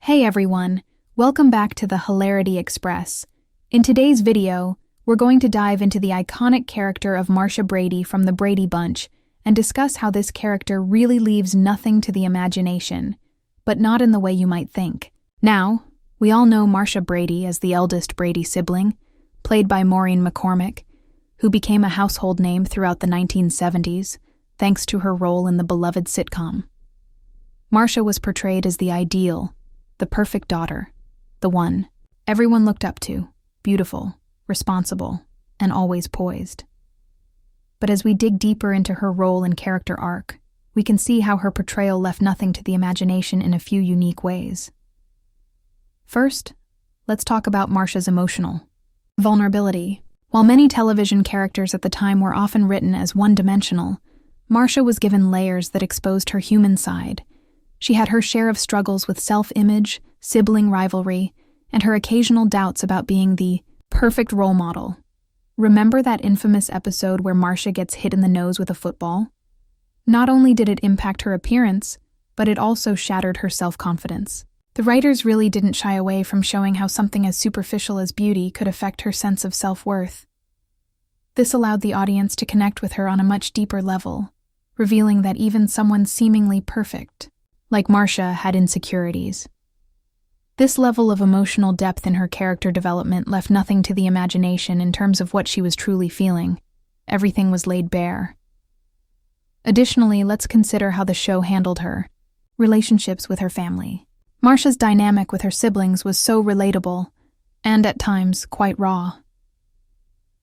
Hey everyone, welcome back to the Hilarity Express. In today's video, we're going to dive into the iconic character of Marcia Brady from the Brady Bunch and discuss how this character really leaves nothing to the imagination, but not in the way you might think. Now, we all know Marcia Brady as the eldest Brady sibling, played by Maureen McCormick, who became a household name throughout the 1970s, thanks to her role in the beloved sitcom. Marcia was portrayed as the ideal, the perfect daughter, the one everyone looked up to, beautiful, responsible, and always poised. But as we dig deeper into her role and character arc, we can see how her portrayal left nothing to the imagination in a few unique ways. First, let's talk about Marcia's emotional vulnerability. While many television characters at the time were often written as one-dimensional, Marcia was given layers that exposed her human side. She had her share of struggles with self-image, sibling rivalry, and her occasional doubts about being the perfect role model. Remember that infamous episode where Marcia gets hit in the nose with a football? Not only did it impact her appearance, but it also shattered her self-confidence. The writers really didn't shy away from showing how something as superficial as beauty could affect her sense of self-worth. This allowed the audience to connect with her on a much deeper level, revealing that even someone seemingly perfect, like Marcia, had insecurities. This level of emotional depth in her character development left nothing to the imagination in terms of what she was truly feeling. Everything was laid bare. Additionally, let's consider how the show handled her relationships with her family. Marcia's dynamic with her siblings was so relatable, and at times quite raw.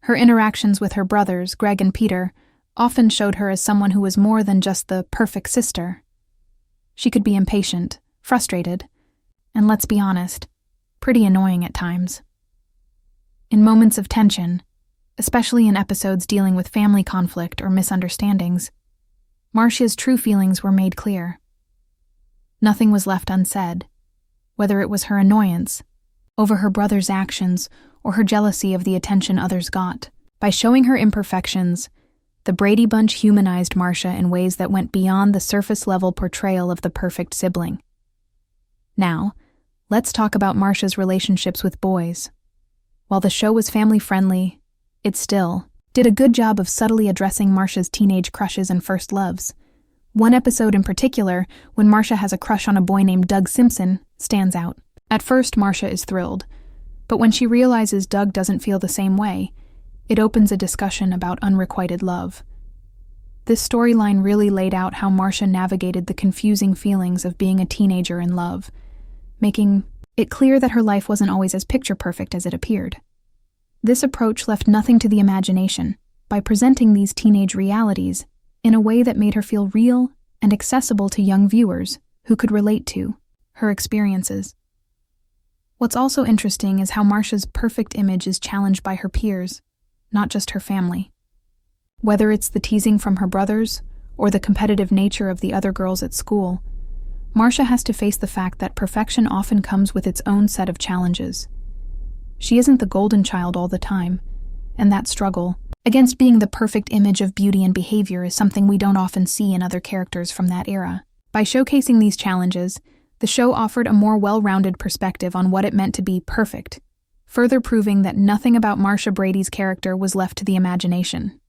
Her interactions with her brothers, Greg and Peter, often showed her as someone who was more than just the perfect sister. She could be impatient, frustrated, and let's be honest, pretty annoying at times. In moments of tension, especially in episodes dealing with family conflict or misunderstandings, Marcia's true feelings were made clear. Nothing was left unsaid, whether it was her annoyance over her brother's actions or her jealousy of the attention others got. By showing her imperfections, the Brady Bunch humanized Marcia in ways that went beyond the surface-level portrayal of the perfect sibling. Now, let's talk about Marcia's relationships with boys. While the show was family-friendly, it still did a good job of subtly addressing Marcia's teenage crushes and first loves. One episode in particular, when Marcia has a crush on a boy named Doug Simpson, stands out. At first, Marcia is thrilled, but when she realizes Doug doesn't feel the same way, it opens a discussion about unrequited love. This storyline really laid out how Marcia navigated the confusing feelings of being a teenager in love, making it clear that her life wasn't always as picture-perfect as it appeared. This approach left nothing to the imagination by presenting these teenage realities in a way that made her feel real and accessible to young viewers who could relate to her experiences. What's also interesting is how Marcia's perfect image is challenged by her peers, not just her family. Whether it's the teasing from her brothers or the competitive nature of the other girls at school, Marcia has to face the fact that perfection often comes with its own set of challenges. She isn't the golden child all the time, and that struggle against being the perfect image of beauty and behavior is something we don't often see in other characters from that era. By showcasing these challenges, the show offered a more well-rounded perspective on what it meant to be perfect, further proving that nothing about Marcia Brady's character was left to the imagination.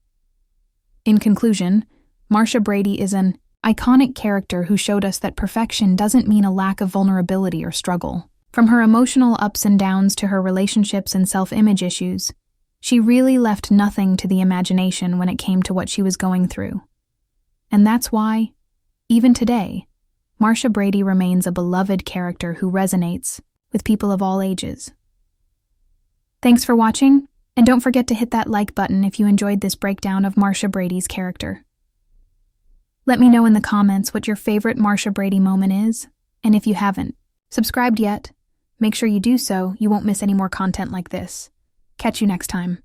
In conclusion, Marcia Brady is an iconic character who showed us that perfection doesn't mean a lack of vulnerability or struggle. From her emotional ups and downs to her relationships and self-image issues, she really left nothing to the imagination when it came to what she was going through. And that's why, even today, Marcia Brady remains a beloved character who resonates with people of all ages. Thanks for watching, and don't forget to hit that like button if you enjoyed this breakdown of Marcia Brady's character. Let me know in the comments what your favorite Marcia Brady moment is, and if you haven't subscribed yet, make sure you do so you won't miss any more content like this. Catch you next time.